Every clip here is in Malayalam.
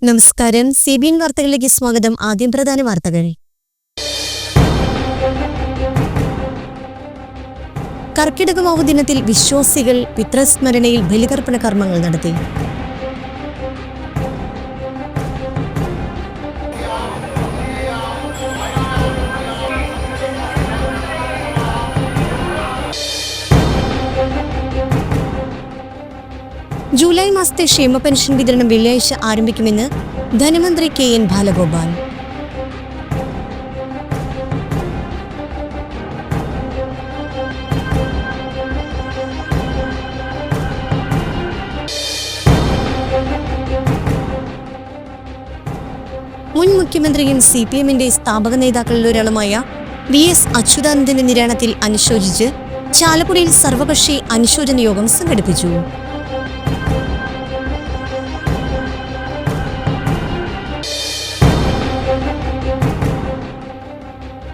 നമസ്കാരം. CBN വാർത്തകളിലേക്ക് സ്വാഗതം. ആദ്യം പ്രധാന വാർത്തകൾ. കർക്കിടകവാവ് ദിനത്തിൽ വിശ്വാസികൾ പിതൃസ്മരണയിൽ ബലിതർപ്പണ കർമ്മങ്ങൾ നടത്തി. ജൂലൈ മാസത്തെ ക്ഷേമ പെൻഷൻ വിതരണം വെള്ളിയാഴ്ച ആരംഭിക്കുമെന്ന് ധനമന്ത്രി KN ബാലഗോപാൽ. മുൻ മുഖ്യമന്ത്രിയും CPM-ന്റെ സ്ഥാപക നേതാക്കളിൽ ഒരാളുമായ VS അച്യുതാനന്ദന്റെ നിര്യാണത്തിൽ അനുശോചിച്ച് ചാലക്കുടിയിൽ സർവകക്ഷി അനുശോചന യോഗം സംഘടിപ്പിച്ചു.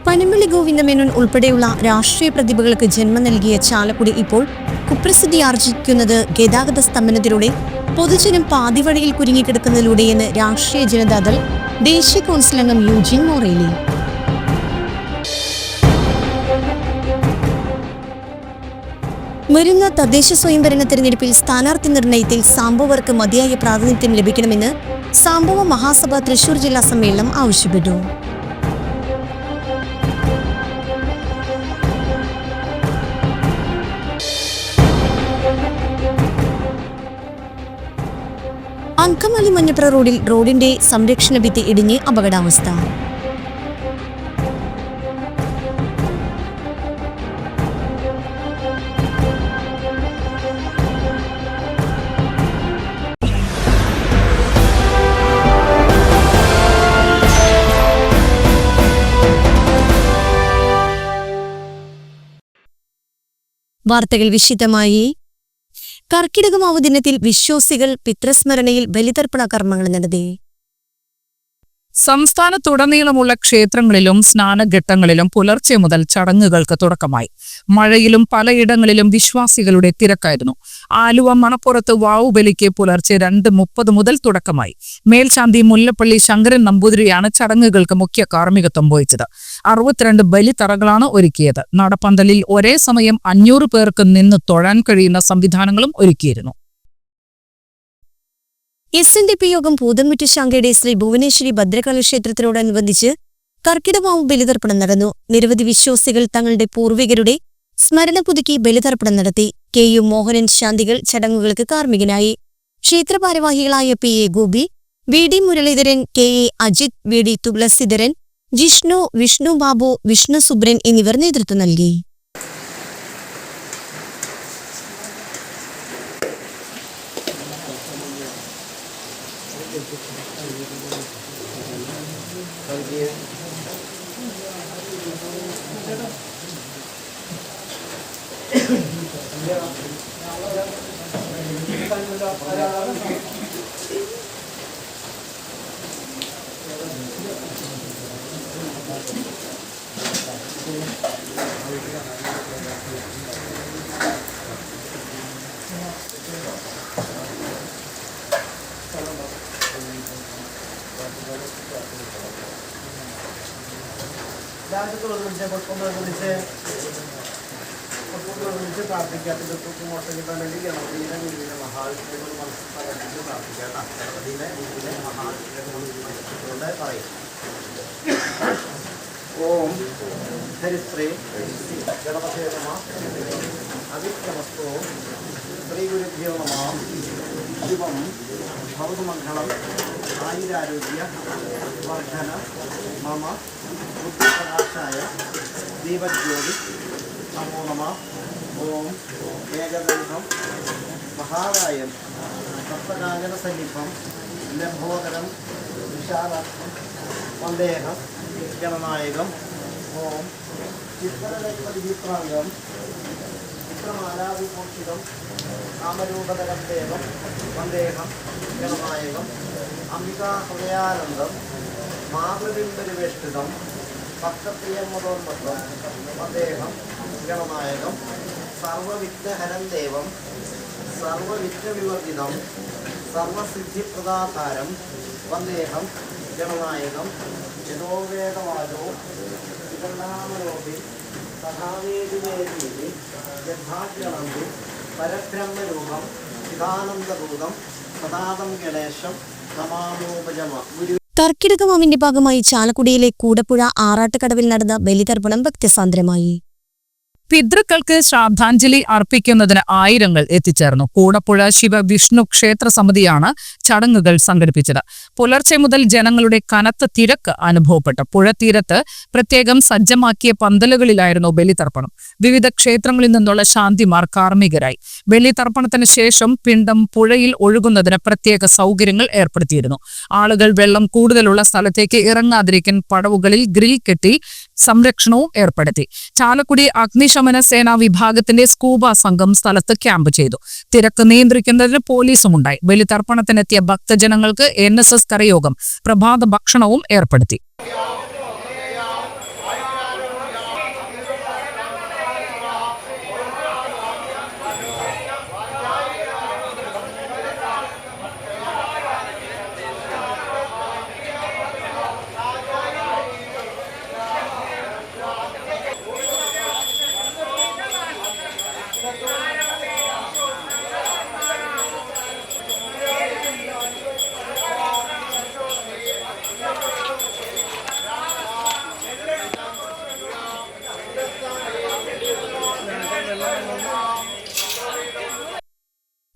പനമ്പള്ളി ഗോവിന്ദമേനോൻ ഉൾപ്പെടെയുള്ള രാഷ്ട്രീയ പ്രതിഭകൾക്ക് ജന്മം നൽകിയ ചാലക്കുടി ഇപ്പോൾ കുപ്രസിദ്ധി ആർജിക്കുന്നത് ഗതാഗത സ്തംഭനത്തിലൂടെ പൊതുജനം പാതിവഴിയിൽ കുരുങ്ങിക്കിടക്കുന്നതിലൂടെയെന്ന് രാഷ്ട്രീയ ജനതാദൾ ദേശീയ കൗൺസിൽ അംഗം യൂജിൻ മൊറേലി. വരുന്ന തദ്ദേശ സ്വയംഭരണ തെരഞ്ഞെടുപ്പിൽ സ്ഥാനാർത്ഥി നിർണയത്തിൽ സാംബവർക്ക് മതിയായ പ്രാതിനിധ്യം ലഭിക്കണമെന്ന് സാംബവ മഹാസഭ തൃശൂർ ജില്ലാ സമ്മേളനം ആവശ്യപ്പെട്ടു. അങ്കമാലി മഞ്ഞപ്ര റോഡിന്റെ സംരക്ഷണ ഭിത്തി ഇടിഞ്ഞ് അപകടാവസ്ഥ. വാർത്തകൾ വിശദമായി. കർക്കിടകവാവ് ദിനത്തിൽ വിശ്വാസികൾ പിതൃസ്മരണയിൽ ബലിതർപ്പണ കർമ്മങ്ങൾ നടത്തി. സംസ്ഥാനത്തുടനീളമുള്ള ക്ഷേത്രങ്ങളിലും സ്നാനഘട്ടങ്ങളിലും പുലർച്ചെ മുതൽ ചടങ്ങുകൾക്ക് തുടക്കമായി. മഴയിലും പലയിടങ്ങളിലും വിശ്വാസികളുടെ തിരക്കായിരുന്നു. ആലുവ മണപ്പുറത്ത് വാവുബലിക്ക് പുലർച്ചെ 2:30 മുതൽ തുടക്കമായി. മേൽശാന്തി മുല്ലപ്പള്ളി ശങ്കരൻ നമ്പൂതിരിയാണ് ചടങ്ങുകൾക്ക് മുഖ്യ കാർമ്മികത്വം വഹിച്ചത്. 62 ബലിത്തറകളാണ് ഒരുക്കിയത്. നടപ്പന്തലിൽ ഒരേ സമയം 500 പേർക്ക് നിന്ന് തൊഴാൻ കഴിയുന്ന സംവിധാനങ്ങളും ഒരുക്കിയിരുന്നു. SNDP യോഗം പൂതൻമുറ്റ് ശാഖയുടെ ശ്രീ ഭുവനേശ്വരി ഭദ്രകാളി ക്ഷേത്രത്തിനോടനുബന്ധിച്ച് കർക്കിടകവാവ് ബലിതർപ്പണം നടന്നു. നിരവധി വിശ്വാസികൾ തങ്ങളുടെ പൂർവികരുടെ സ്മരണ പുതുക്കി ബലിതർപ്പണം നടത്തി. KU മോഹനൻ ശാന്തികൾ ചടങ്ങുകൾക്ക് കാർമ്മികനായി. ക്ഷേത്രഭാരവാഹികളായ PA Gopi, VD Muraleedharan, KA Ajith, VD Thulaseedharan, Jishnu, Vishnu Babu, Vishnu Subran എന്നിവർ നേതൃത്വം നൽകി. ഓം ഹരിശ്രീ ഗണപതേ നമഃ. അവിക്രമസ്തോ ശ്രീഗുരുഭ്യോ നമഃ. ശിവം ഭവതുമംഗളം ആയുരാരോഗ്യ വർദ്ധന മമ ബുദ്ധിപ്രകാശായ ദീപജ്യോതി നമോ നമഃ. ഓം ഏകദൈവം മഹാരായം സപ്തകാനന സന്നിഭം ലംബോദരം വിശാലാത്മം വന്ദേഹം ഗണനായകം. ഓം ചിത്രലേഖവിചിത്രാംഗം ചിത്രമാലാവിമോക്ഷിതം കാമരൂപതരം ദേവം വന്ദേഹം ഗണനായകം. അംബികാ ഹൃദയാനന്ദം മാതൃബിംബരിവേഷ്ടിതം ഭക്തപ്രിയമതോന്മത്തം വന്ദേഹം ഗണനായകം. സർവവിഘ്നഹരം ദേവം സർവവിഘ്നവിവർജിതം സർവസിദ്ധിപ്രദാതാരം വന്ദേഹം ഗണനായകം യഥോവേദവാചോ വികരണാമയോപി സദാവേദിവേദീതി യഥാഗ്രഹന്തി പരബ്രഹ്മരൂപം ചിദാനന്ദഭൂതം സദാതം ഗണേശം നമാമോപജമ ഗുരു. കർക്കിടകമാവിന്റെ ഭാഗമായി ചാലക്കുടിയിലെ കൂടപ്പുഴ ആറാട്ടുകടവിൽ നടന്ന ബലിതർപ്പണം ഭക്തിസാന്ദ്രമായി. പിതൃക്കൾക്ക് ശ്രാദ്ധാഞ്ജലി അർപ്പിക്കുന്നതിന് ആയിരങ്ങൾ എത്തിച്ചേർന്നു. കൂടപ്പുഴ ശിവ വിഷ്ണു ക്ഷേത്ര സമിതിയാണ് ചടങ്ങുകൾ സംഘടിപ്പിച്ചത്. പുലർച്ചെ മുതൽ ജനങ്ങളുടെ കനത്ത തിരക്ക് അനുഭവപ്പെട്ടു. പുഴത്തീരത്ത് പ്രത്യേകം സജ്ജമാക്കിയ പന്തലുകളിലായിരുന്നു ബലിതർപ്പണം. വിവിധ ക്ഷേത്രങ്ങളിൽ നിന്നുള്ള ശാന്തിമാർ കാർമ്മികരായി. ബലിതർപ്പണത്തിന് ശേഷം പിണ്ടം പുഴയിൽ ഒഴുകുന്നതിന് പ്രത്യേക സൗകര്യങ്ങൾ ഏർപ്പെടുത്തിയിരുന്നു. ആളുകൾ വെള്ളം കൂടുതലുള്ള സ്ഥലത്തേക്ക് ഇറങ്ങാതിരിക്കാൻ പടവുകളിൽ ഗ്രിൽ കെട്ടി സംരക്ഷണവും ഏർപ്പെടുത്തി. ചാലക്കുടി അഗ്നിശമന സേനാ വിഭാഗത്തിന്റെ സ്കൂബ സംഘം സ്ഥലത്ത് ക്യാമ്പ് ചെയ്തു. തിരക്ക് നിയന്ത്രിക്കുന്നതിന് പോലീസുമുണ്ടായി. ബലിതർപ്പണത്തിനെത്തിയ ഭക്തജനങ്ങൾക്ക് NSS കരയോഗം പ്രഭാത ഭക്ഷണവും ഏർപ്പെടുത്തി.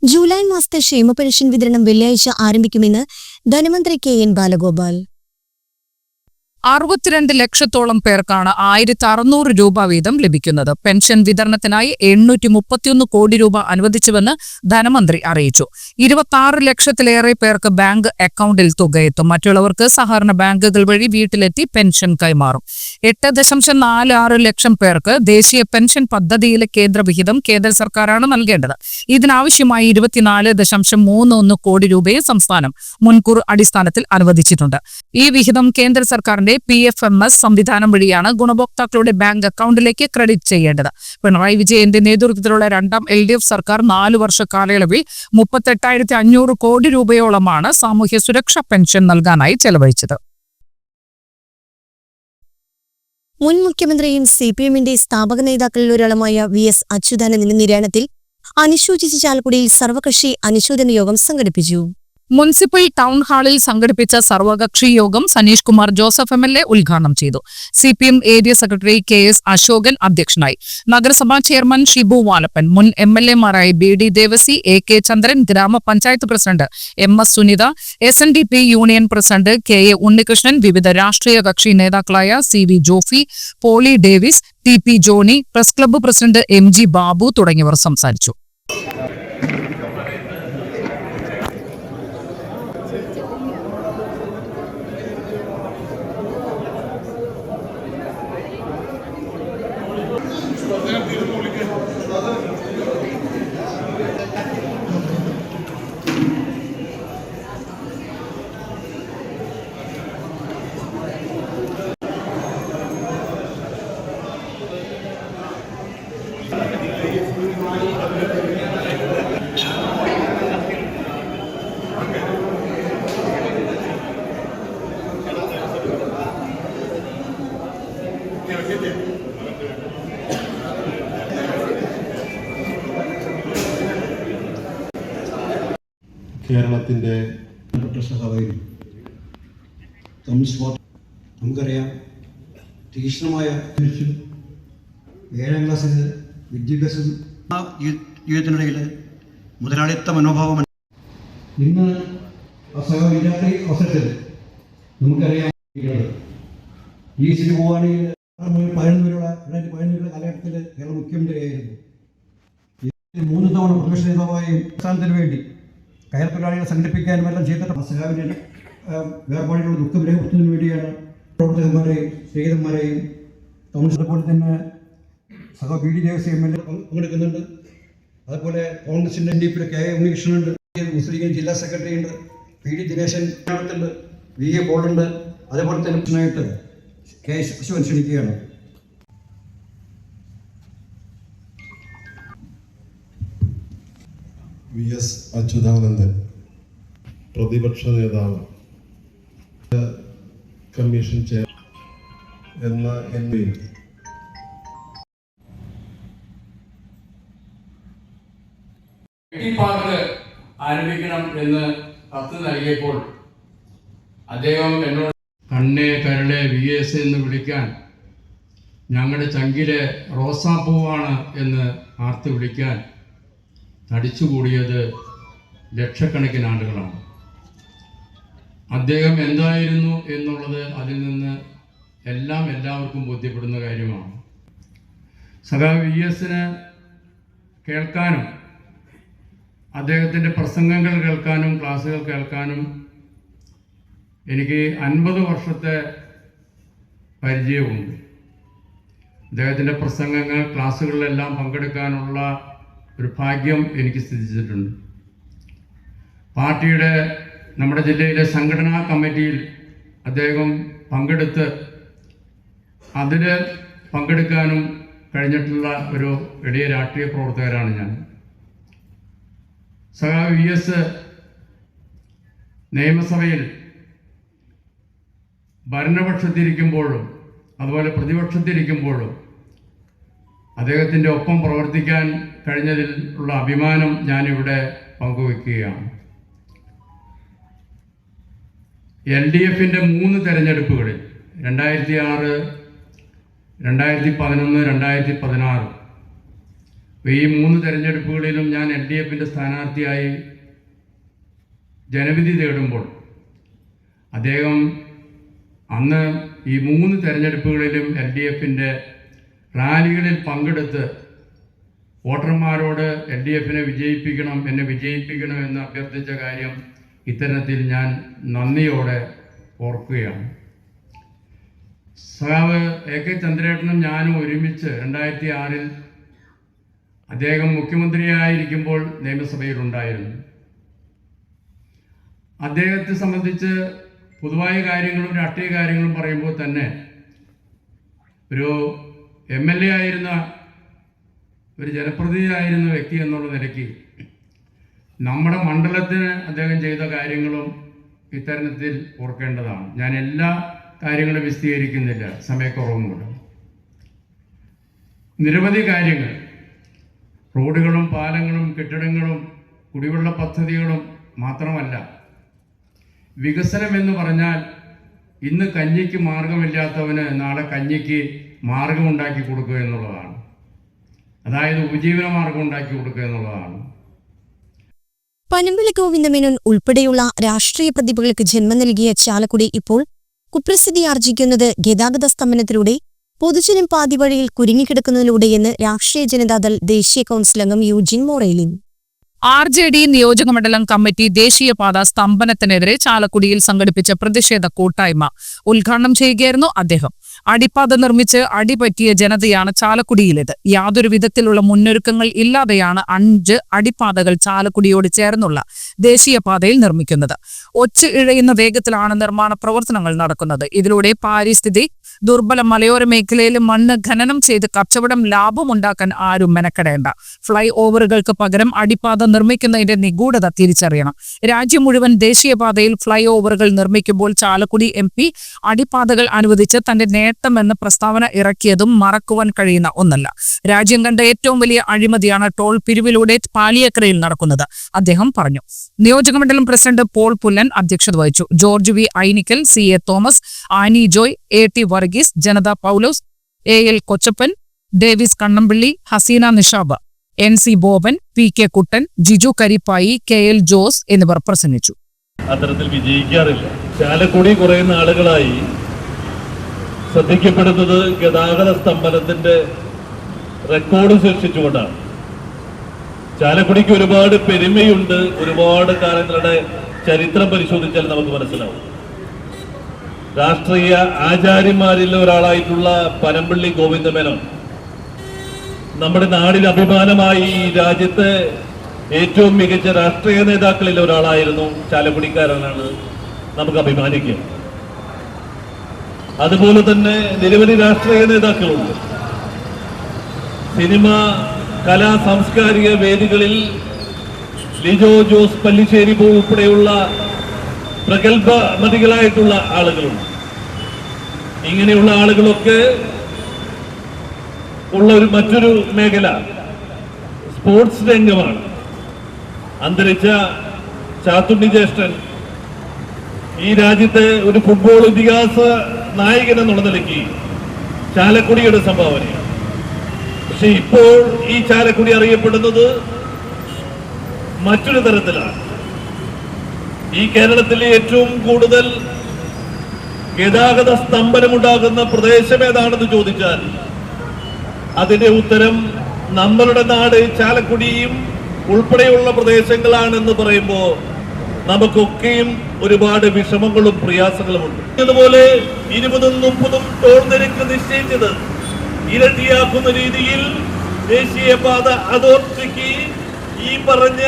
ജൂലൈ മാസത്തെ ക്ഷേമ പെൻഷൻ വിതരണം വെള്ളിയാഴ്ച ആരംഭിക്കുമെന്ന് ധനമന്ത്രി KN ബാലഗോപാൽ. 62 ലക്ഷത്തോളം പേർക്കാണ് 1600 രൂപ വീതം ലഭിക്കുന്നത്. പെൻഷൻ വിതരണത്തിനായി 831 കോടി രൂപ അനുവദിച്ചുവെന്ന് ധനമന്ത്രി അറിയിച്ചു. 26 ലക്ഷത്തിലേറെ പേർക്ക് ബാങ്ക് അക്കൗണ്ടിൽ തുകയെത്തും. മറ്റുള്ളവർക്ക് സഹകരണ ബാങ്കുകൾ വഴി വീട്ടിലെത്തി പെൻഷൻ കൈമാറും. 8.46 ലക്ഷം പേർക്ക് ദേശീയ പെൻഷൻ പദ്ധതിയിലെ കേന്ദ്രവിഹിതം കേന്ദ്ര സർക്കാരാണ് നൽകേണ്ടത്. ഇതിനാവശ്യമായി 24.31 കോടി രൂപയെ സംസ്ഥാനം മുൻകൂർ അടിസ്ഥാനത്തിൽ അനുവദിച്ചിട്ടുണ്ട്. ഈ വിഹിതം കേന്ദ്ര സർക്കാരിന്റെ PFMS സംവിധാനം വഴിയാണ് ഗുണഭോക്താക്കളുടെ ബാങ്ക് അക്കൗണ്ടിലേക്ക് ക്രെഡിറ്റ് ചെയ്യേണ്ടത്. പിണറായി വിജയന്റെ നേതൃത്വത്തിലുള്ള രണ്ടാം LDF സർക്കാർ 4 വർഷ കാലയളവിൽ 38,500 കോടി രൂപയോളമാണ് സാമൂഹ്യ സുരക്ഷാ പെൻഷൻ നൽകാനായി ചെലവഴിച്ചത്. മുൻ മുഖ്യമന്ത്രിയും CPMന്റെ സ്ഥാപക നേതാക്കളിൽ ഒരാളുമായ VS അച്യുതാനന്ദന്റെ നിര്യാണത്തിൽ അനുശോചിച്ച് ചാലക്കുടിയിൽ സർവകക്ഷി അനുശോചന യോഗം സംഘടിപ്പിച്ചു. മുനിസിപ്പൽ ടൗൺ ഹാളിൽ സംഘടിപ്പിച്ച സർവകക്ഷി യോഗം സനീഷ് കുമാർ ജോസഫ് MLA ഉദ്ഘാടനം ചെയ്തു. CPM area secretary KS Ashokan അധ്യക്ഷനായി. നഗരസഭാ ചെയർമാൻ ഷിബു വാലപ്പൻ, മുൻ MLAമാരായ BD ദേവസി, AK ചന്ദ്രൻ, ഗ്രാമപഞ്ചായത്ത് president MS Sunitha, SNDP union president KA Unnikrishnan, വിവിധ രാഷ്ട്രീയ കക്ഷി നേതാക്കളായ CV Jofi, Poly Davis, TP Johnny, press club president MG Babu തുടങ്ങിയവർ സംസാരിച്ചു. കേരളത്തിൻ്റെ സഹോദരി നമുക്കറിയാം, തീക്ഷ്ണമായ 7ാം ക്ലാസ്സിൽ വിദ്യാഭ്യാസം ജീവിതത്തിനിടയിൽ മുതലാളിത്ത മനോഭാവം ഇന്ന് വിദ്യാർത്ഥി അവസരത്തിൽ നമുക്കറിയാം. ഈ സ്ഥിതി പോവുകയാണെങ്കിൽ 2015 കാലഘട്ടത്തിൽ കേരള മുഖ്യമന്ത്രിയായിരുന്നു. 3 തവണ പ്രതിപക്ഷ നേതാവായും സംസ്ഥാനത്തിന് വേണ്ടി കയർ തൊഴിലാളികളെ സംഘടിപ്പിക്കാനും എല്ലാം ചെയ്തിട്ട് സഹാവിൻ്റെ വേർപാടുകളുടെ ദുഃഖം രേഖപ്പെടുത്തുന്നതിന് വേണ്ടിയാണ് പ്രവർത്തകന്മാരെയും സ്നേഹിതന്മാരെയും അതുപോലെ തന്നെ BD ദേവസി MLA പങ്കെടുക്കുന്നുണ്ട്. അതുപോലെ കോൺഗ്രസിൻ്റെ NDPയുടെ KA ഉണ്ണികൃഷ്ണനുണ്ട്, മുസ്ലിം ലീഗ് ജില്ലാ സെക്രട്ടറി ഉണ്ട്, PD ദിനേശൻ ഉണ്ട്, VA പോളുണ്ട്. അതേപോലെ തന്നെ പ്രശ്നമായിട്ട് KS അശോകൻ ക്ഷണിക്കുകയാണ്. VS അച്യുതാനന്ദൻ പ്രതിപക്ഷ നേതാവ് കമ്മീഷൻ ചെയർ എന്ന പാർക്ക് ആരംഭിക്കണം എന്ന് കത്ത് നൽകിയപ്പോൾ അദ്ദേഹം എന്നോട് കണ്ണേ കരളെ VS എന്ന് വിളിക്കാൻ, ഞങ്ങളുടെ ചങ്കിലെ റോസാപ്പൂവാണ് എന്ന് ആർത്ത് വിളിക്കാൻ തടിച്ചുകൂടിയത് ലക്ഷക്കണക്കിന് ആളുകളാണ്. അദ്ദേഹം എന്തായിരുന്നു എന്നുള്ളത് അതിൽ നിന്ന് എല്ലാവർക്കും ബോധ്യപ്പെടുന്ന കാര്യമാണ്. സഖാവ് VSന് കേൾക്കാനും അദ്ദേഹത്തിൻ്റെ പ്രസംഗങ്ങൾ കേൾക്കാനും ക്ലാസ്സുകൾ കേൾക്കാനും എനിക്ക് 50 വർഷത്തെ പരിചയമുണ്ട്. അദ്ദേഹത്തിൻ്റെ പ്രസംഗങ്ങൾ ക്ലാസ്സുകളിലെല്ലാം പങ്കെടുക്കാനുള്ള ഒരു ഭാഗ്യം എനിക്ക് സിദ്ധിച്ചിട്ടുണ്ട്. പാർട്ടിയുടെ നമ്മുടെ ജില്ലയിലെ സംഘടനാ കമ്മിറ്റിയിൽ അദ്ദേഹം പങ്കെടുത്ത് അതിൽ പങ്കെടുക്കാനും കഴിഞ്ഞിട്ടുള്ള ഒരു വലിയ രാഷ്ട്രീയ പ്രവർത്തകരാണ് ഞാൻ. സഖാവ് VS നിയമസഭയിൽ ഭരണപക്ഷത്തിരിക്കുമ്പോഴും അതുപോലെ പ്രതിപക്ഷത്തിരിക്കുമ്പോഴും അദ്ദേഹത്തിൻ്റെ ഒപ്പം പ്രവർത്തിക്കാൻ കഴിഞ്ഞതിൽ ഉള്ള അഭിമാനം ഞാനിവിടെ പങ്കുവയ്ക്കുകയാണ്. LDFൻ്റെ 3 തെരഞ്ഞെടുപ്പുകളിൽ 2006, 2011, 2016 ഈ 3 തെരഞ്ഞെടുപ്പുകളിലും ഞാൻ LDFൻ്റെ സ്ഥാനാർത്ഥിയായി ജനവിധി തേടുമ്പോൾ അദ്ദേഹം അന്ന് ഈ 3 തെരഞ്ഞെടുപ്പുകളിലും LDFൻ്റെ റാലികളിൽ പങ്കെടുത്ത് വോട്ടർമാരോട് LDFനെ വിജയിപ്പിക്കണം, എന്നെ വിജയിപ്പിക്കണം എന്ന് അഭ്യർത്ഥിച്ച കാര്യം ഇത്തരത്തിൽ ഞാൻ നന്ദിയോടെ ഓർക്കുകയാണ്. സഖാവ് AK ചന്ദ്രേട്ടനും ഞാനും ഒരുമിച്ച് 2006 അദ്ദേഹം മുഖ്യമന്ത്രിയായിരിക്കുമ്പോൾ നിയമസഭയിലുണ്ടായിരുന്നു. അദ്ദേഹത്തെ സംബന്ധിച്ച് പൊതുവായ കാര്യങ്ങളും രാഷ്ട്രീയ കാര്യങ്ങളും പറയുമ്പോൾ തന്നെ ഒരു MLA ആയിരുന്ന ഒരു ജനപ്രതിനിധിയായിരുന്ന വ്യക്തി എന്നുള്ള നിലയ്ക്ക് നമ്മുടെ മണ്ഡലത്തിന് അദ്ദേഹം ചെയ്ത കാര്യങ്ങളും ഇത്തരത്തിൽ ഓർക്കേണ്ടതാണ്. ഞാൻ എല്ലാ കാര്യങ്ങളും വിശദീകരിക്കുന്നില്ല, സമയക്കുറവ് മൂലം. നിരവധി കാര്യങ്ങൾ, റോഡുകളും പാലങ്ങളും കെട്ടിടങ്ങളും കുടിവെള്ള പദ്ധതികളും മാത്രമല്ല, വികസനം എന്ന് പറഞ്ഞാൽ ഇന്ന് കഞ്ഞിക്ക് മാർഗമില്ലാത്തവന് നാളെ കഞ്ഞിക്ക് മാർഗമുണ്ടാക്കി കൊടുക്കുക എന്നുള്ളതാണ്. അതായത് ഉപജീവന മാർഗം ഉണ്ടാക്കി കൊടുക്കുക എന്നുള്ളതാണ്. പനമ്പിളി ഗോവിന്ദമേനോൻ ഉൾപ്പെടെയുള്ള രാഷ്ട്രീയ പ്രതിഭകൾക്ക് ജന്മം നൽകിയ ചാലക്കുടി ഇപ്പോൾ കുപ്രസിദ്ധി ആർജിക്കുന്നത് ഗതാഗത സ്തംഭനത്തിലൂടെ, പൊതുജനം പാതിവഴിയിൽ കുരുങ്ങിക്കിടക്കുന്നതിലൂടെയെന്ന് രാഷ്ട്രീയ ജനതാദൾ ദേശീയ കൗൺസിൽ അംഗം യൂജിൻ മൊറേലിൻ. RJD നിയോജകമണ്ഡലം കമ്മിറ്റി ദേശീയപാത സ്തംഭനത്തിനെതിരെ ചാലക്കുടിയിൽ സംഘടിപ്പിച്ച പ്രതിഷേധ കൂട്ടായ്മ ഉദ്ഘാടനം ചെയ്യുകയായിരുന്നു അദ്ദേഹം. അടിപ്പാത നിർമ്മിച്ച് അടിപറ്റിയ ജനതയാണ് ചാലക്കുടിയിലേത്. യാതൊരു വിധത്തിലുള്ള മുന്നൊരുക്കങ്ങൾ ഇല്ലാതെയാണ് 5 അടിപ്പാതകൾ ചാലക്കുടിയോട് ചേർന്നുള്ള ദേശീയപാതയിൽ നിർമ്മിക്കുന്നത്. ഒച്ച് ഇഴയുന്ന വേഗത്തിലാണ് നിർമ്മാണ പ്രവർത്തനങ്ങൾ നടക്കുന്നത്. ഇതിലൂടെ പാരിസ്ഥിതി ദുർബല മലയോര മേഖലയിൽ മണ്ണ് ഖനനം ചെയ്ത് കച്ചവടം ലാഭമുണ്ടാക്കാൻ ആരും മെനക്കെടേണ്ട. ഫ്ലൈ ഓവറുകൾക്ക് പകരം അടിപ്പാത നിർമ്മിക്കുന്നതിന്റെ നിഗൂഢത തിരിച്ചറിയണം. രാജ്യം മുഴുവൻ ദേശീയപാതയിൽ ഫ്ലൈ ഓവറുകൾ നിർമ്മിക്കുമ്പോൾ ചാലക്കുടി MP അടിപ്പാതകൾ അനുവദിച്ച് തന്റെ നേട്ടമെന്ന് പ്രസ്താവന ഇറക്കിയതും മറക്കുവാൻ കഴിയുന്ന ഒന്നല്ല. രാജ്യം കണ്ട ഏറ്റവും വലിയ അഴിമതിയാണ് ടോൾ പിരിവിലൂടെ പാലിയക്കരയിൽ നടക്കുന്നത്, അദ്ദേഹം പറഞ്ഞു. നിയോജകമണ്ഡലം പ്രസിഡന്റ് പോൾ പുല്ലൻ അധ്യക്ഷത വഹിച്ചു. George V. Ainikkal, CA Thomas, Annie Joy, AT Varghese, Janatha Paulose, AL Kochappan, Davis Kannampilly, Haseena Nishab, NC Boban, PK Kuttan, Jiju Karippayi, KL Jose എന്നിവർ പ്രസംഗിച്ചു. അത്തരത്തിൽ വിജയിക്കാറില്ല. ചാലക്കുടി കുറെ നാളുകളായി ശ്രദ്ധിക്കപ്പെടുന്നത് ഗതാഗത സ്തംഭനത്തിന്റെ റെക്കോർഡ് സൃഷ്ടിച്ചുകൊണ്ടാണ്. ചാലക്കുടിക്ക് ഒരുപാട് പെരുമയുണ്ട്. ഒരുപാട് കാലങ്ങളുടെ ചരിത്രം പരിശോധിച്ചാൽ നമുക്ക് മനസ്സിലാവും. രാഷ്ട്രീയ ആചാര്യന്മാരിൽ ഒരാളായിട്ടുള്ള പനമ്പിള്ളി ഗോവിന്ദമേനോൻ നമ്മുടെ നാടിൽ അഭിമാനമായി ഈ രാജ്യത്തെ ഏറ്റവും മികച്ച രാഷ്ട്രീയ നേതാക്കളിൽ ഒരാളായിരുന്നു. ചാലക്കുടിക്കാരനാണ്, നമുക്ക് അഭിമാനിക്കാം. അതുപോലെ തന്നെ നിരവധി രാഷ്ട്രീയ നേതാക്കളുണ്ട്. സിനിമ, കലാ സാംസ്കാരിക വേദികളിൽ ലിജോ ജോസ് പല്ലിശ്ശേരി ഉൾപ്പെടെയുള്ള പ്രഗത്ഭമതികളായിട്ടുള്ള ആളുകളുണ്ട്. ഇങ്ങനെയുള്ള ആളുകളൊക്കെ ഉള്ള മറ്റൊരു മേഖല സ്പോർട്സ് രംഗമാണ്. അന്തരിച്ച ചാത്തുണ്ണി ജ്യേഷ്ഠൻ ഈ രാജ്യത്തെ ഒരു ഫുട്ബോൾ ഇതിഹാസ നായകൻ എന്നുള്ള നിലയ്ക്ക് ചാലക്കുടിയുടെ സംഭാവനയാണ്. പക്ഷെ ഇപ്പോൾ ഈ ചാലക്കുടി അറിയപ്പെടുന്നത് മറ്റൊരു തരത്തിലാണ്. ഈ കേരളത്തിലെ ഏറ്റവും കൂടുതൽ ഗതാഗത സ്തംഭനമുണ്ടാകുന്ന പ്രദേശം ഏതാണെന്ന് ചോദിച്ചാൽ അതിന്റെ ഉത്തരം നമ്മളുടെ നാട് ചാലക്കുടിയും ഉൾപ്പെടെയുള്ള പ്രദേശങ്ങളാണെന്ന് പറയുമ്പോൾ നമുക്കൊക്കെയും ഒരുപാട് വിഷമങ്ങളും പ്രയാസങ്ങളുമുണ്ട്. അതുപോലെ 20-30 ടോൾ നിരക്ക് നിശ്ചയിച്ചത് ഇരട്ടിയാക്കുന്ന രീതിയിൽ ദേശീയപാത അതോറിറ്റിക്ക് ഈ പറഞ്ഞ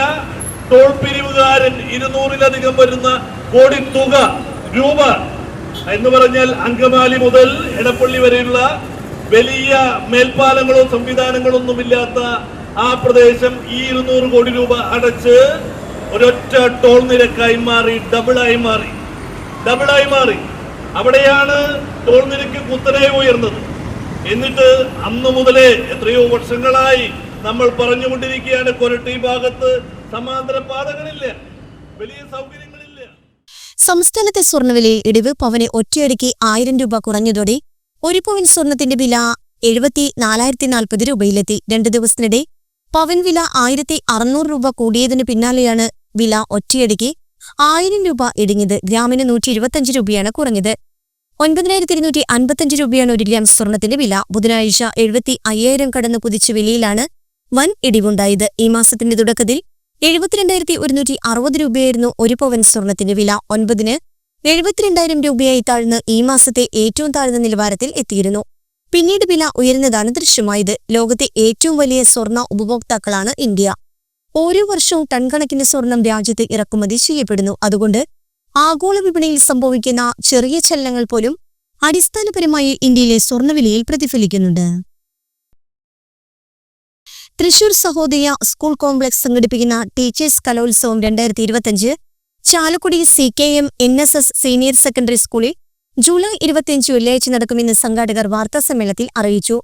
ടോൾ പിരിവുകാരൻ 200-ലധികം വരുന്ന കോടി തുക രൂപ എന്ന് പറഞ്ഞാൽ അങ്കമാലി മുതൽ എടപ്പള്ളി വരെയുള്ള വലിയ മേൽപ്പാലങ്ങളോ സംവിധാനങ്ങളൊന്നുമില്ലാത്ത ആ പ്രദേശം ഈ 200 കോടി രൂപ അടച്ച് ഒരൊറ്റ ടോൾ നിരക്കായി മാറി, ഡബിളായി മാറി. അവിടെയാണ് ടോൾ നിരക്ക് കുത്തനെ ഉയർന്നത്. എന്നിട്ട് അന്ന് മുതലേ എത്രയോ വർഷങ്ങളായി നമ്മൾ പറഞ്ഞുകൊണ്ടിരിക്കുകയാണ്, കൊരട്ടി ഭാഗത്ത് സമാന്തര പാതകളില്ല, വലിയ സൗകര്യങ്ങളില്ല. സംസ്ഥാനത്തെ സ്വർണ്ണവിലയിൽ ഇടിവ്. പവന് ഒറ്റയടിക്ക് 1000 രൂപ കുറഞ്ഞതോടെ 1 പവൻ സ്വർണത്തിന്റെ വില 74,040 രൂപയിലെത്തി. 2 ദിവസത്തിനിടെ പവൻ വില 1,600 രൂപ കൂടിയതിനു പിന്നാലെയാണ് വില ഒറ്റയടിക്ക് 1000 രൂപ ഇടിഞ്ഞത്. ഗ്രാമിന് 125 രൂപയാണ് കുറഞ്ഞത്. 9,255 രൂപയാണ് 1 ഗ്രാം സ്വർണത്തിന്റെ വില. ബുധനാഴ്ച 75,000 കടന്നു കുതിച്ച വിലയിലാണ് വൻ ഇടിവുണ്ടായത്. ഈ മാസത്തിന്റെ തുടക്കത്തിൽ 72,160 രൂപയായിരുന്നു 1 പവൻ സ്വർണത്തിന്റെ വില. 9-ന് 72,000 രൂപയായി താഴ്ന്ന് ഈ മാസത്തെ ഏറ്റവും താഴ്ന്ന നിലവാരത്തിൽ എത്തിയിരുന്നു. പിന്നീട് വില ഉയർന്നതാണ് ദൃശ്യമായത്. ലോകത്തെ ഏറ്റവും വലിയ സ്വർണ്ണ ഉപഭോക്താക്കളാണ് ഇന്ത്യ. ഓരോ വർഷവും ടൺ കണക്കിന് സ്വർണം രാജ്യത്ത് ഇറക്കുമതി ചെയ്യപ്പെടുന്നു. അതുകൊണ്ട് ആഗോള വിപണിയിൽ സംഭവിക്കുന്ന ചെറിയ ചലനങ്ങൾ പോലും അടിസ്ഥാനപരമായി ഇന്ത്യയിലെ സ്വർണ്ണവിലയിൽ പ്രതിഫലിക്കുന്നുണ്ട്. തൃശൂർ സഹോദയ സ്കൂൾ കോംപ്ലക്സ് സംഘടിപ്പിക്കുന്ന ടീച്ചേഴ്സ് കലോത്സവം 2025 Chalakudy CKM NSS senior secondary സ്കൂളിൽ ജൂലൈ 25 വെള്ളിയാഴ്ച നടക്കുമെന്ന് സംഘാടകർ വാർത്താസമ്മേളനത്തിൽ അറിയിച്ചു.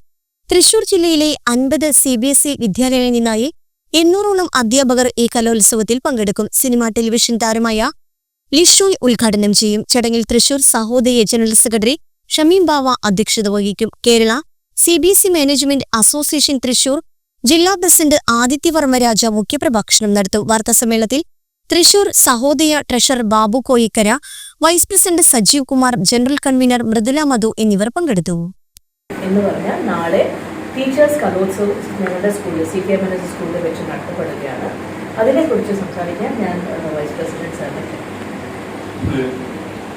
തൃശൂർ ജില്ലയിലെ 50 CBSE വിദ്യാലയങ്ങളിൽ നിന്നായി 800ഓളം അധ്യാപകർ ഈ കലോത്സവത്തിൽ പങ്കെടുക്കും. സിനിമ ടെലിവിഷൻ താരമായ ലിഷോയ് ഉദ്ഘാടനം ചെയ്യും. ചടങ്ങിൽ തൃശൂർ സഹോദയ ജനറൽ സെക്രട്ടറി ഷമീം ബാവ അധ്യക്ഷത വഹിക്കും. Kerala CBSE management association Thrissur ജില്ലാ പ്രസിഡന്റ് ആദിത്യവർമ്മ രാജ മുഖ്യപ്രഭാഷണം നടത്തും. വാർത്താസമ്മേളനത്തിൽ Thrissur Sahodaya treasurer Babu Koyikkara, vice president Sajeev Kumar, general convener Mridula Madhu എന്നിവർ പങ്കെടുത്തു. എന്ന് പറഞ്ഞാൽ നാളെ ടീച്ചേഴ്സ് കലോത്സവം ഞങ്ങളുടെ സ്കൂളിൽ CKM NSS സ്കൂളിൽ വെച്ച് നടത്തപ്പെടുകയാണ്. അതിനെക്കുറിച്ച് സംസാരിക്കാൻ ഞാൻ വൈസ് പ്രസിഡന്റ് സാറിനെ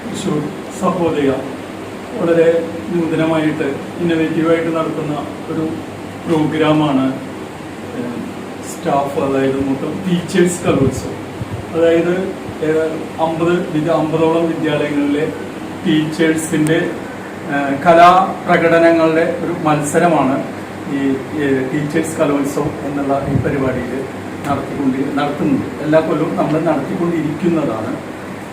തൃശ്ശൂർ സഹോദയ വളരെ നൂതനമായിട്ട് ഇന്നോവേറ്റീവായിട്ട് നടത്തുന്ന ഒരു പ്രോഗ്രാമാണ് സ്റ്റാഫ്, അതായത് മൊത്തം ടീച്ചേഴ്സ് കലോത്സവം. അതായത് 50ഓളം വിദ്യാലയങ്ങളിലെ ടീച്ചേഴ്സിൻ്റെ കലാപ്രകടനങ്ങളുടെ ഒരു മത്സരമാണ് ഈ ടീച്ചേഴ്സ് കലോത്സവം എന്നുള്ള ഈ പരിപാടിയിൽ നടത്തുന്നത്. എല്ലാ കൊല്ലവും നമ്മൾ നടത്തിക്കൊണ്ടിരിക്കുന്നതാണ്.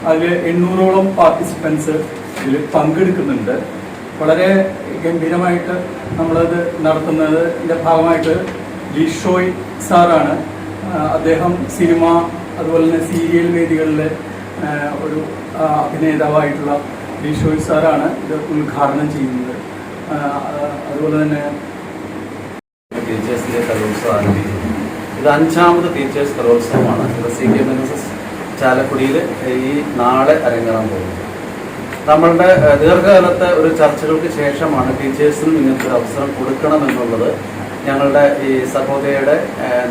അതിൽ 800ഓളം പാർട്ടിസിപ്പൻസ് ഇതിൽ പങ്കെടുക്കുന്നുണ്ട്. വളരെ ഗംഭീരമായിട്ട് നമ്മളത് നടത്തുന്നതിൻ്റെ ഭാഗമായിട്ട് ലിഷോയ് സാറാണ്. അദ്ദേഹം സിനിമ അതുപോലെ തന്നെ സീരിയൽ വേദികളിലെ ഒരു അഭിനേതാവായിട്ടുള്ള ലിഷോയ് സാറാണ് ഇത് ഉദ്ഘാടനം ചെയ്യുന്നത്. അതുപോലെ തന്നെ ടീച്ചേഴ്സിൻ്റെ കലോത്സവം ആരംഭിക്കുന്നു. ഇത് 5ാമത് ടീച്ചേഴ്സ് കലോത്സവമാണ്. ഇത് CKM NSS ചാലക്കുടിയിൽ ഈ നാളെ അരങ്ങേറാൻ പോകുന്നത്. നമ്മളുടെ ദീർഘകാലത്തെ ഒരു ചർച്ചകൾക്ക് ശേഷമാണ് ടീച്ചേഴ്സിനും ഇങ്ങനത്തെ ഒരു അവസരം കൊടുക്കണമെന്നുള്ളത് ഞങ്ങളുടെ ഈ സഹോദയയുടെ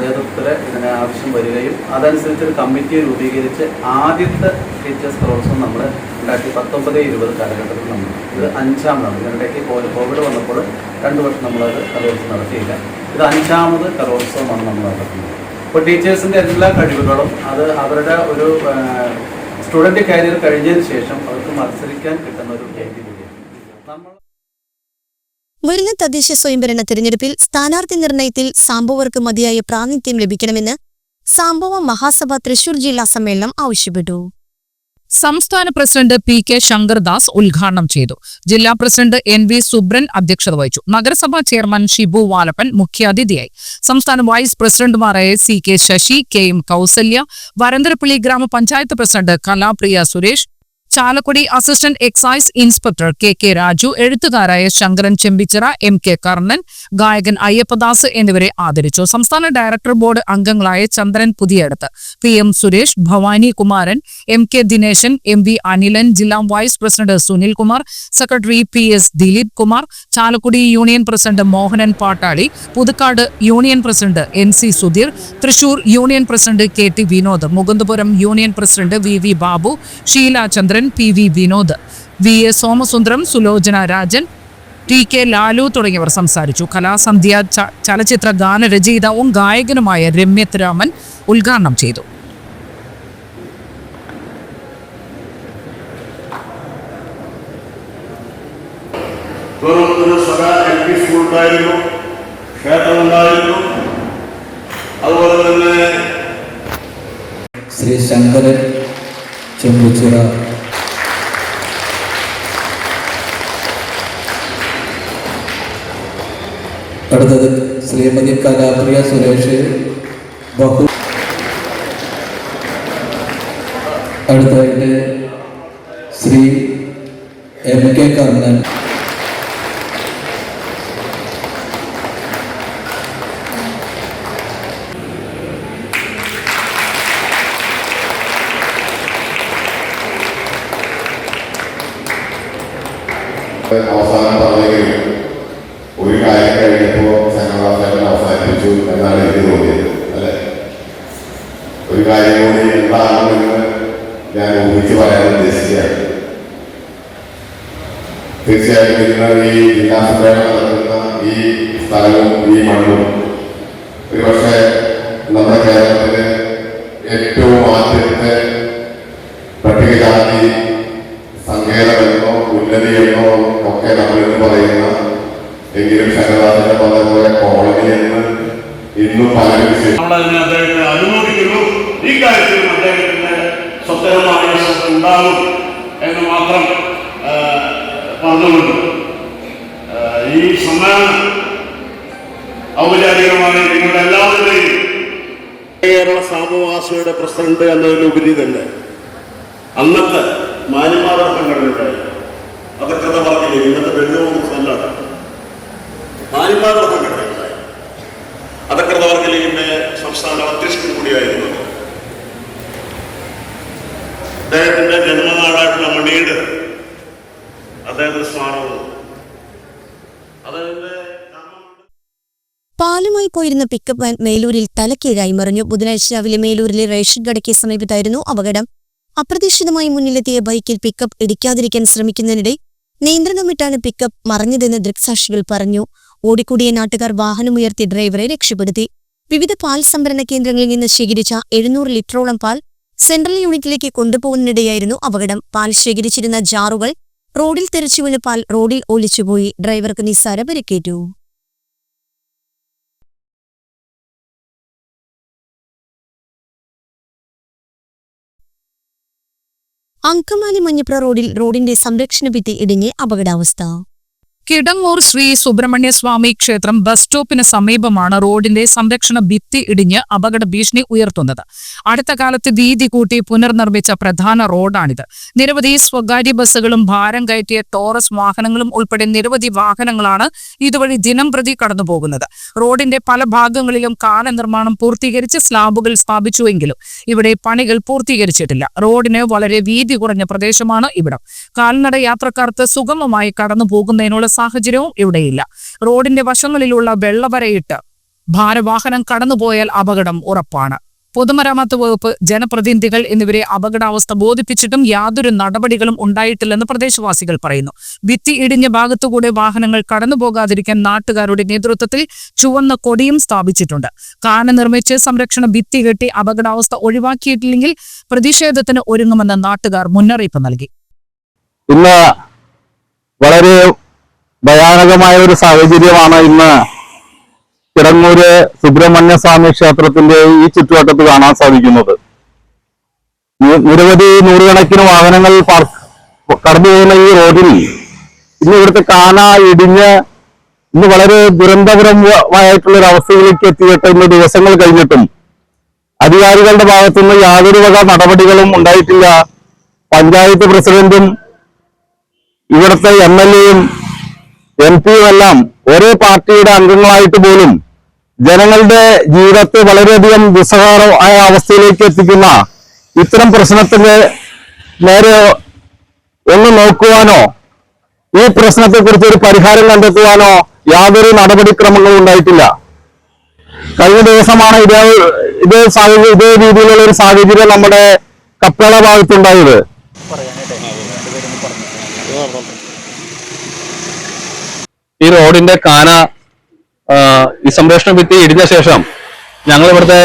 നേതൃത്വത്തിൽ ഇതിന് ആവശ്യം വരികയും അതനുസരിച്ചൊരു കമ്മിറ്റി രൂപീകരിച്ച് ആദ്യത്തെ ടീച്ചേഴ്സ് കലോത്സവം നമ്മൾ 2019-20 കാലഘട്ടത്തിൽ നമ്മൾ ഇത് 5ാമതാണ്. ഇതിനിടയ്ക്ക് കോവിഡ് വന്നപ്പോൾ 2 വർഷം നമ്മളത് കലോത്സവം നടത്തിയില്ല. ഇത് 5ാമത് കലോത്സവമാണ് നമ്മൾ നടത്തുന്നത്. അപ്പോൾ ടീച്ചേഴ്സിൻ്റെ എല്ലാ കഴിവുകളും അത് അവരുടെ ഒരു സ്റ്റുഡൻറ് കരിയർ കഴിഞ്ഞതിന് ശേഷം അവർക്ക് മത്സരിക്കാൻ കിട്ടുന്ന ഒരു വേദി കൂടിയാണ്. വരുന്ന തദ്ദേശ സ്വയംഭരണ തെരഞ്ഞെടുപ്പിൽ സ്ഥാനാർത്ഥി നിർണയത്തിൽ സാംബവർക്ക് മതിയായ പ്രാതിനിധ്യം ലഭിക്കണമെന്ന് സാംബവ മഹാസഭ തൃശൂർ ജില്ലാ സമ്മേളനം ആവശ്യപ്പെട്ടു. സംസ്ഥാന പ്രസിഡന്റ് പി കെ ശങ്കർദാസ് ഉദ്ഘാടനം ചെയ്തു. ജില്ലാ പ്രസിഡന്റ് NV സുബ്രൻ അധ്യക്ഷത വഹിച്ചു. നഗരസഭാ ചെയർമാൻ ഷിബു വാലപ്പൻ മുഖ്യാതിഥിയായി. സംസ്ഥാന വൈസ് പ്രസിഡന്റുമാരായ CK Sasi, KM Kausalya, Varantharappilly grama panchayat president Kalapriya Suresh, Chalakudy assistant excise inspector KK Raju, എഴുത്തുകാരായ ശങ്കരൻ ചെമ്പിച്ചിറ, MK കർണൻ, ഗായകൻ അയ്യപ്പദാസ് എന്നിവരെ ആദരിച്ചു. സംസ്ഥാന ഡയറക്ടർ ബോർഡ് അംഗങ്ങളായ ചന്ദ്രൻ Puthiyadath, PM Suresh, Bhavani Kumaran, MK Dineshan, MV Anilan, ജില്ലാ vice president Sunil Kumar, secretary PS Dileep Kumar, Chalakudy union president Mohanan Pattali, Puthukkad union president NC Sudheer, Thrissur union president KT Vinod, Mukundapuram union president VV Babu, Sheela Chandran, PV Vinod, VA Somasundaram, Sulochana Rajan, TK Lalu തുടങ്ങിയവർ സംസാരിച്ചു. കലാസന്ധ്യ ചലച്ചിത്ര ഗാനരചയിതാവും ഗായകനുമായ രമ്യത് രാമൻ ഉദ്ഘാടനം ചെയ്തു. അതുപോലെ തന്നെ ശ്രീ ശങ്കരൻ ചെമ്പുച്ചിറ, അടുത്തത് ശ്രീമതി കലാപ്രിയ സുരേഷ് ബഹു, അടുത്തായിട്ട് ശ്രീ MK കർണൻ, അവസാനം പറഞ്ഞെങ്കിലും ഒരു കാര്യം കഴിഞ്ഞപ്പോൾ സംഘടന അവസാനിപ്പിച്ചു എന്നാണ് എനിക്ക് തോന്നിയത്, അല്ലെ? ഒരു കാര്യം കൂടി എന്താണെന്ന് ഞാൻ ഊഹിച്ച് പറയാൻ ഉദ്ദേശിക്കുകയാണ്. തീർച്ചയായിട്ടും ഇന്ന് ഈ ജില്ലാ സമ്മേളനം നടക്കുന്ന ഈ സ്ഥലവും ഈ മണ്ണും ഒരുപക്ഷെ നമ്മുടെ കേരളത്തിലെ ഏറ്റവും ആദ്യത്തെ പട്ടികജാതി സങ്കേതമെന്നോ ഉന്നതിയെന്നോ ഒക്കെ നമ്മളിന്ന് പറയുന്ന, എങ്കിലും ശങ്കരാചാര്യ പറഞ്ഞ കോളനി എന്ന് ഇന്നും പലരും അദ്ദേഹത്തെ അനുമോദിക്കുന്നു. ഈ കാര്യത്തിൽ അദ്ദേഹത്തിന്റെ സ്വന്തമായ ഉണ്ടാകും എന്ന് മാത്രം പറഞ്ഞുകൊണ്ട് ഈ സമ്മേളനം ഔപചാരികമായി നിങ്ങളുടെ എല്ലാവരുടെയും കേരള സാമൂഹ്യയുടെ പ്രസിഡന്റ് എന്നതിലുപരി തന്നെ അന്നത്തെ മാന്യമാരുടെ സംഘടനയുണ്ടായി. അതൊക്കെ പറഞ്ഞില്ലേ, ഇന്നത്തെ ബന്ധുവും നല്ലതാണ്. മാന്യമാരുടെ സംഘടനയുണ്ടായി. അതൊക്കെ വർഗലീഗിന്റെ സംസ്ഥാന അധ്യക്ഷൻ കൂടിയായിരുന്നു. അദ്ദേഹത്തിന്റെ ജന്മനാടായിട്ടുള്ള മണിയുടെ അദ്ദേഹത്തിന്റെ സ്മാരകവും അദ്ദേഹത്തിന്റെ പാലുമായി പോയിരുന്ന പിക്കപ്പ് വാൻ മേലൂരിൽ തലക്കീഴായി മറിഞ്ഞു. ബുധനാഴ്ച രാവിലെ മേലൂരിലെ റേഷൻ കടയ്ക്ക് സമീപത്തായിരുന്നു അപകടം. അപ്രതീക്ഷിതമായി മുന്നിലെത്തിയ ബൈക്കിൽ പിക്കപ്പ് ഇടിക്കാതിരിക്കാൻ ശ്രമിക്കുന്നതിനിടെ നിയന്ത്രണം വിട്ടാണ് പിക്കപ്പ് മറിഞ്ഞതെന്ന് ദൃക്സാക്ഷികൾ പറഞ്ഞു. ഓടിക്കൂടിയ നാട്ടുകാർ വാഹനമുയർത്തി ഡ്രൈവറെ രക്ഷപ്പെടുത്തി. വിവിധ പാൽ സംഭരണ കേന്ദ്രങ്ങളിൽ നിന്ന് ശേഖരിച്ച 700 ലിറ്ററോളം പാൽ സെൻട്രൽ യൂണിറ്റിലേക്ക് കൊണ്ടുപോകുന്നതിനിടെയായിരുന്നു അപകടം. പാൽ ശേഖരിച്ചിരുന്ന ജാറുകൾ റോഡിൽ തെറിച്ചുവീണ് പാൽ റോഡിൽ ഒലിച്ചുപോയി. ഡ്രൈവർക്ക് നിസ്സാര പരിക്കേറ്റു. അങ്കമാലി മഞ്ഞപ്ര റോഡിന്റെ സംരക്ഷണ ഭിത്തി ഇടിഞ്ഞ് അപകടാവസ്ഥ. കിടങ്ങൂർ ശ്രീ സുബ്രഹ്മണ്യസ്വാമി ക്ഷേത്രം ബസ് സ്റ്റോപ്പിന് സമീപമാണ് റോഡിന്റെ സംരക്ഷണ ഭിത്തി ഇടിഞ്ഞ് അപകട ഭീഷണി ഉയർത്തുന്നത്. അടുത്ത കാലത്ത് വീതി കൂട്ടി പുനർനിർമ്മിച്ച പ്രധാന റോഡാണിത്. നിരവധി സ്വകാര്യ ബസ്സുകളും ഭാരം കയറ്റിയ ടോറസ് വാഹനങ്ങളും ഉൾപ്പെടെ നിരവധി വാഹനങ്ങളാണ് ഇതുവഴി ദിനം പ്രതി കടന്നുപോകുന്നത്. റോഡിന്റെ പല ഭാഗങ്ങളിലും കാല നിർമ്മാണം പൂർത്തീകരിച്ച് സ്ലാബുകൾ സ്ഥാപിച്ചുവെങ്കിലും ഇവിടെ പണികൾ പൂർത്തീകരിച്ചിട്ടില്ല. റോഡിന് വളരെ വീതി കുറഞ്ഞ പ്രദേശമാണ് ഇവിടം. കാൽനട യാത്രക്കാർക്ക് സുഗമമായി കടന്നുപോകുന്നതിനുള്ള സാഹചര്യവും ഇവിടെയില്ല. റോഡിന്റെ വശങ്ങളിലുള്ള വെള്ളവരയിട്ട് ഭാരവാഹനം കടന്നുപോയാൽ അപകടം ഉറപ്പാണ്. പൊതുമരാമത്ത് വകുപ്പ്, ജനപ്രതിനിധികൾ എന്നിവരെ അപകടാവസ്ഥ ബോധിപ്പിച്ചിട്ടും യാതൊരു നടപടികളും ഉണ്ടായിട്ടില്ലെന്ന് പ്രദേശവാസികൾ പറയുന്നു. ഭിത്തി ഇടിഞ്ഞ ഭാഗത്തുകൂടെ വാഹനങ്ങൾ കടന്നുപോകാതിരിക്കാൻ നാട്ടുകാരുടെ നേതൃത്വത്തിൽ ചുവന്ന കൊടിയും സ്ഥാപിച്ചിട്ടുണ്ട്. കാന നിർമ്മിച്ച് സംരക്ഷണ ഭിത്തി കെട്ടി അപകടാവസ്ഥ ഒഴിവാക്കിയിട്ടില്ലെങ്കിൽ പ്രതിഷേധത്തിന് ഒരുങ്ങുമെന്ന് നാട്ടുകാർ മുന്നറിയിപ്പ് നൽകി. ഇന്ന് വളരെ ഭയാനകമായ ഒരു സാഹചര്യമാണ് ഇന്ന് കിടങ്ങൂര് സുബ്രഹ്മണ്യസ്വാമി ക്ഷേത്രത്തിന്റെ ഈ ചുറ്റുവട്ടത്ത് കാണാൻ സാധിക്കുന്നത്. നിരവധി നൂറുകണക്കിന് വാഹനങ്ങൾ കടന്നു പോകുന്ന ഈ റോഡിൽ ഇന്ന് ഇവിടുത്തെ കാന ഇടിഞ്ഞ് ഇന്ന് വളരെ ദുരന്തപരമായിട്ടുള്ള ഒരു അവസ്ഥയിലേക്ക് എത്തിയിട്ട് ഇന്ന് ദിവസങ്ങൾ കഴിഞ്ഞിട്ടും അധികാരികളുടെ ഭാഗത്തുനിന്ന് യാതൊരു വക നടപടികളും ഉണ്ടായിട്ടില്ല. പഞ്ചായത്ത് പ്രസിഡന്റും ഇവിടുത്തെ MLA-യും MP-യും എല്ലാം ഒരേ പാർട്ടിയുടെ അംഗങ്ങളായിട്ട് പോലും ജനങ്ങളുടെ ജീവിതത്തെ വളരെയധികം ദുസ്സഹമായ അവസ്ഥയിലേക്ക് എത്തിക്കുന്ന ഇത്തരം പ്രശ്നത്തിന് നേരെ ഒന്ന് നോക്കുവാനോ ഈ പ്രശ്നത്തെക്കുറിച്ച് ഒരു പരിഹാരം കണ്ടെത്തുവാനോ യാതൊരു നടപടിക്രമങ്ങളും ഉണ്ടായിട്ടില്ല. കഴിഞ്ഞ ദിവസമാണ് ഇതേ രീതിയിലുള്ള ഒരു സാഹചര്യം നമ്മുടെ കപ്പേള ഭാഗത്തുണ്ടായത്. ഈ റോഡിന്റെ കാന ഈ സംരക്ഷണ ഭിത്തി ഇടിഞ്ഞ ശേഷം ഞങ്ങൾ ഇവിടുത്തെ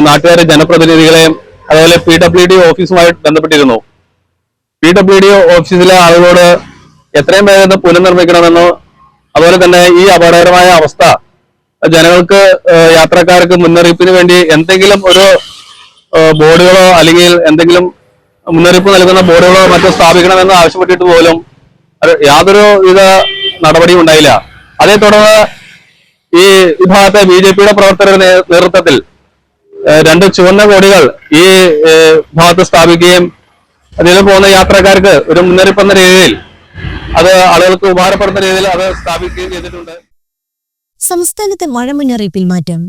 നാട്ടുകാരെ ജനപ്രതിനിധികളെയും അതുപോലെ PWD ഓഫീസുമായിട്ട് ബന്ധപ്പെട്ടിരുന്നു. PWD ഓഫീസിലെ ആളുകളോട് എത്രയും വേഗം പുനർനിർമ്മിക്കണമെന്നോ അതുപോലെ തന്നെ ഈ അപകടകരമായ അവസ്ഥ ജനങ്ങൾക്ക് യാത്രക്കാർക്ക് മുന്നറിയിപ്പിന് വേണ്ടി എന്തെങ്കിലും ഒരു ബോർഡുകളോ അല്ലെങ്കിൽ എന്തെങ്കിലും മുന്നറിയിപ്പ് നൽകുന്ന ബോർഡുകളോ മറ്റോ സ്ഥാപിക്കണമെന്ന് ആവശ്യപ്പെട്ടിട്ട് പോലും യാതൊരു വിധ നടപടിയും ഉണ്ടായില്ല. അതേ തുടർന്ന് ഈ വിഭാഗത്തെ BJP-യുടെ പ്രവർത്തകരുടെ നേതൃത്വത്തിൽ 2 ചുവന്ന കൊടികൾ ഈ ഭാഗത്ത് സ്ഥാപിക്കുകയും അതിൽ പോകുന്ന യാത്രക്കാർക്ക് ഒരു മുന്നറിയിപ്പ് എന്ന രീതിയിൽ അത് ആളുകൾക്ക് ഉപകാരപ്പെടുന്ന രീതിയിൽ അത് സ്ഥാപിക്കുകയും ചെയ്തിട്ടുണ്ട്. സംസ്ഥാനത്തെ മഴ മുന്നറിയിപ്പിൽ മാറ്റം.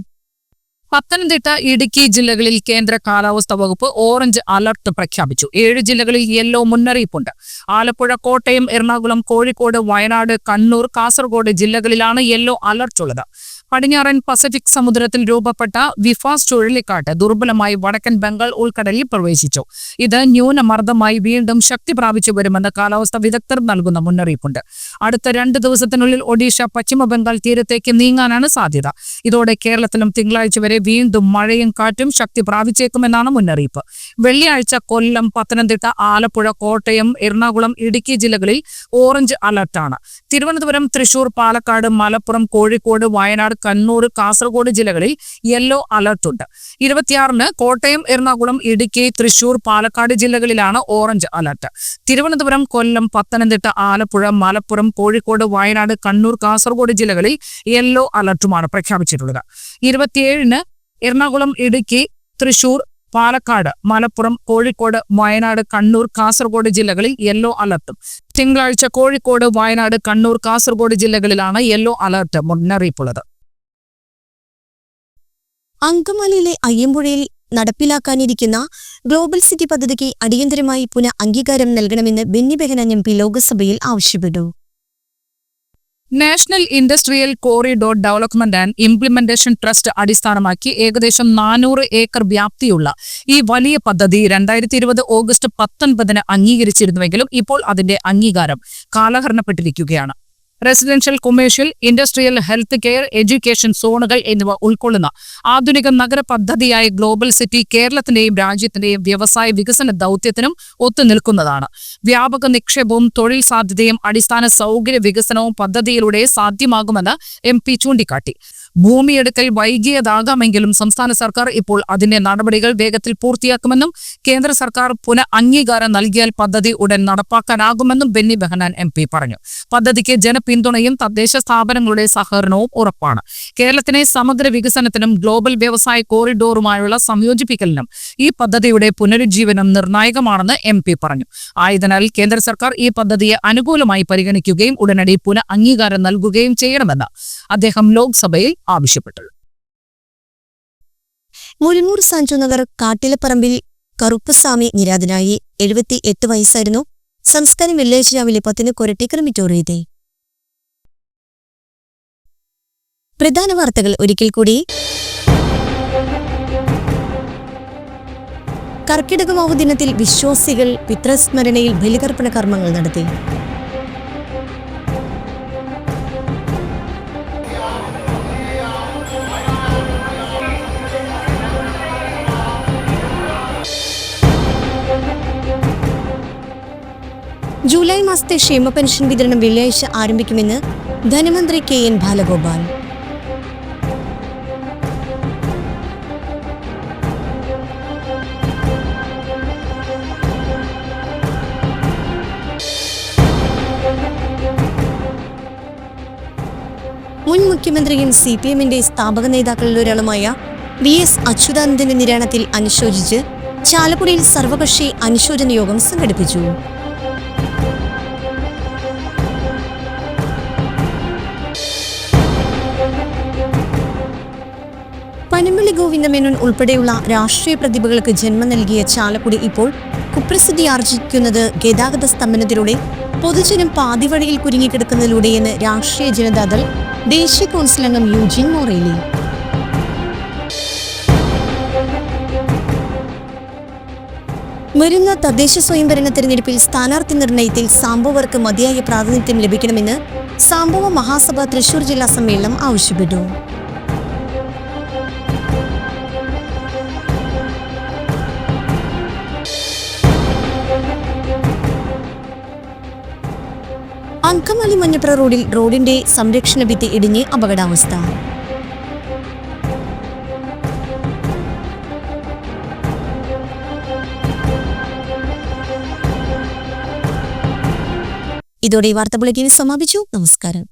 പത്തനംതിട്ട, ഇടുക്കി ജില്ലകളിൽ കേന്ദ്ര കാലാവസ്ഥാ വകുപ്പ് ഓറഞ്ച് അലർട്ട് പ്രഖ്യാപിച്ചു. 7 ജില്ലകളിൽ യെല്ലോ മുന്നറിയിപ്പുണ്ട്. ആലപ്പുഴ, കോട്ടയം, എറണാകുളം, കോഴിക്കോട്, വയനാട്, കണ്ണൂർ, കാസർഗോഡ് ജില്ലകളിലാണ് യെല്ലോ അലർട്ട് ഉള്ളത്. പടിഞ്ഞാറൻ പസഫിക് സമുദ്രത്തിൽ രൂപപ്പെട്ട വിഫാസ് ചുഴലിക്കാറ്റ് ദുർബലമായി വടക്കൻ ബംഗാൾ ഉൾക്കടലിൽ പ്രവേശിച്ചു. ഇത് ന്യൂനമർദ്ദമായി വീണ്ടും ശക്തി പ്രാപിച്ചു വരുമെന്ന് കാലാവസ്ഥാ വിദഗ്ധർ നൽകുന്ന മുന്നറിയിപ്പുണ്ട്. അടുത്ത 2 ദിവസത്തിനുള്ളിൽ ഒഡീഷ, പശ്ചിമ ബംഗാൾ തീരത്തേക്ക് നീങ്ങാനാണ് സാധ്യത. ഇതോടെ കേരളത്തിലും തിങ്കളാഴ്ച വരെ വീണ്ടും മഴയും കാറ്റും ശക്തി പ്രാപിച്ചേക്കുമെന്നാണ് മുന്നറിയിപ്പ്. വെള്ളിയാഴ്ച കൊല്ലം, പത്തനംതിട്ട, ആലപ്പുഴ, കോട്ടയം, എറണാകുളം, ഇടുക്കി ജില്ലകളിൽ ഓറഞ്ച് അലർട്ടാണ്. തിരുവനന്തപുരം, തൃശൂർ, പാലക്കാട്, മലപ്പുറം, കോഴിക്കോട്, വയനാട്, കണ്ണൂർ, കാസർഗോഡ് ജില്ലകളിൽ യെല്ലോ അലർട്ടുണ്ട്. 26-ന് കോട്ടയം, എറണാകുളം, ഇടുക്കി, തൃശൂർ, പാലക്കാട് ജില്ലകളിലാണ് ഓറഞ്ച് അലർട്ട്. തിരുവനന്തപുരം, കൊല്ലം, പത്തനംതിട്ട, ആലപ്പുഴ, മലപ്പുറം, കോഴിക്കോട്, വയനാട്, കണ്ണൂർ, കാസർഗോഡ് ജില്ലകളിൽ യെല്ലോ അലർട്ടുമാണ് പ്രഖ്യാപിച്ചിട്ടുള്ളത്. 27-ന് എറണാകുളം, ഇടുക്കി, തൃശൂർ, പാലക്കാട്, മലപ്പുറം, കോഴിക്കോട്, വയനാട്, കണ്ണൂർ, കാസർഗോഡ് ജില്ലകളിൽ യെല്ലോ അലർട്ടും. തിങ്കളാഴ്ച കോഴിക്കോട്, വയനാട്, കണ്ണൂർ, കാസർഗോഡ് ജില്ലകളിലാണ് യെല്ലോ അലർട്ട് മുന്നറിയിപ്പുള്ളത്. അങ്കമാലിയിലെ അയ്യമ്പുഴയിൽ നടപ്പിലാക്കാനിരിക്കുന്ന ഗ്ലോബൽ സിറ്റി പദ്ധതിക്ക് അടിയന്തരമായി അംഗീകാരം നൽകണമെന്ന് ബെന്നി ബെഹനാൻ MP ലോക്സഭയിൽ ആവശ്യപ്പെട്ടു. National industrial corridor development and implementation trust അടിസ്ഥാനമാക്കി ഏകദേശം 400 ഏക്കർ വ്യാപ്തിയുള്ള ഈ വലിയ പദ്ധതി 2020 ഓഗസ്റ്റ് 19-ന് അംഗീകരിച്ചിരുന്നുവെങ്കിലും ഇപ്പോൾ അതിന്റെ അംഗീകാരം കാലഹരണപ്പെട്ടിരിക്കുകയാണ്. Residential, commercial, industrial, health care, education സോണുകൾ എന്നിവ ഉൾക്കൊള്ളുന്ന ആധുനിക നഗര പദ്ധതിയായ ഗ്ലോബൽ സിറ്റി കേരളത്തിന്റെയും രാജ്യത്തിന്റെയും വ്യവസായ വികസന ദൗത്യത്തിനും ഒത്തുനിൽക്കുന്നതാണ്. വ്യാപക നിക്ഷേപവും തൊഴിൽ സാധ്യതയും അടിസ്ഥാന സൗകര്യ വികസനവും പദ്ധതിയിലൂടെ സാധ്യമാകുമെന്ന് MP ചൂണ്ടിക്കാട്ടി. ഭൂമിയെടുക്കൽ വൈകിയതാകാമെങ്കിലും സംസ്ഥാന സർക്കാർ ഇപ്പോൾ അതിന്റെ നടപടികൾ വേഗത്തിൽ പൂർത്തിയാക്കുമെന്നും കേന്ദ്ര സർക്കാർ അംഗീകാരം നൽകിയാൽ പദ്ധതി ഉടൻ നടപ്പാക്കാനാകുമെന്നും ബെന്നി ബെഹനാൻ MP പറഞ്ഞു. പദ്ധതിക്ക് ജനപിന്തുണയും തദ്ദേശ സ്ഥാപനങ്ങളുടെ സഹകരണവും ഉറപ്പാണ്. കേരളത്തിനെ സമഗ്ര വികസനത്തിനും ഗ്ലോബൽ വ്യവസായ കോറിഡോറുമായുള്ള സംയോജിപ്പിക്കലിനും ഈ പദ്ധതിയുടെ പുനരുജ്ജീവനം നിർണായകമാണെന്ന് MP പറഞ്ഞു. ആയതിനാൽ കേന്ദ്ര സർക്കാർ ഈ പദ്ധതിയെ അനുകൂലമായി പരിഗണിക്കുകയും ഉടനടി അംഗീകാരം നൽകുകയും ചെയ്യണമെന്ന് അദ്ദേഹം ലോക്സഭയിൽ ആവശ്യപ്പെട്ടു. മുരിങ്ങൂർ സാഞ്ചു നഗർ കാട്ടിലപ്പറമ്പിൽ കറുപ്പസ്വാമി നിര്യാതനായി. 78 വയസ്സായിരുന്നു. സംസ്കാരം വെള്ളിയാഴ്ച രാവിലെ 10-ന് കൊരട്ടി ക്രമിറ്റോറിയത്തിൽ. പ്രധാന വാർത്തകൾ ഒരിക്കൽ കൂടി. കർക്കിടക വാവ് ദിനത്തിൽ വിശ്വാസികൾ പിതൃസ്മരണയിൽ ബലിതർപ്പണ കർമ്മങ്ങൾ നടത്തി. ജൂലൈ മാസത്തെ ക്ഷേമ പെൻഷൻ വിതരണം വെള്ളിയാഴ്ച ആരംഭിക്കുമെന്ന് ധനമന്ത്രി KN ബാലഗോപാൽ. മുഖ്യമന്ത്രിയും CPM-ന്റെ സ്ഥാപക നേതാക്കളിൽ ഒരാളുമായ VS അച്യുതാനന്ദന്റെ നിര്യാണത്തിൽ അനുശോചിച്ച് ചാലക്കുടിയിൽ സർവകക്ഷി അനുശോചന യോഗം സംഘടിപ്പിച്ചു. പനമ്പള്ളി ഗോവിന്ദമേനോൻ ഉൾപ്പെടെയുള്ള രാഷ്ട്രീയ പ്രതിഭകൾക്ക് ജന്മം നൽകിയ ചാലക്കുടി ഇപ്പോൾ കുപ്രസിദ്ധി ആർജിക്കുന്നത് ഗതാഗത സ്തംഭനത്തിലൂടെ പൊതുജനം പാതിവഴിയിൽ കുരുങ്ങിക്കിടക്കുന്നതിലൂടെയെന്ന് രാഷ്ട്രീയ ജനതാദൾ ദേശീയ കൗൺസിൽ അംഗം യൂജിൻ മൊറേലി. വരുന്ന തദ്ദേശ സ്വയംഭരണ തെരഞ്ഞെടുപ്പിൽ സ്ഥാനാർത്ഥി നിർണയത്തിൽ സാംബവർക്ക് മതിയായ പ്രാതിനിധ്യം ലഭിക്കണമെന്ന് സാംബവ മഹാസഭ തൃശൂർ ജില്ലാ സമ്മേളനം ആവശ്യപ്പെട്ടു. അങ്കമാലി മഞ്ഞപ്ര റോഡിന്റെ സംരക്ഷണ ഭിത്തി ഇടിഞ്ഞ് അപകടാവസ്ഥ. ഇതോടെ വാർത്താ ബുള്ളറ്റിൻ സമാപിച്ചു. നമസ്കാരം.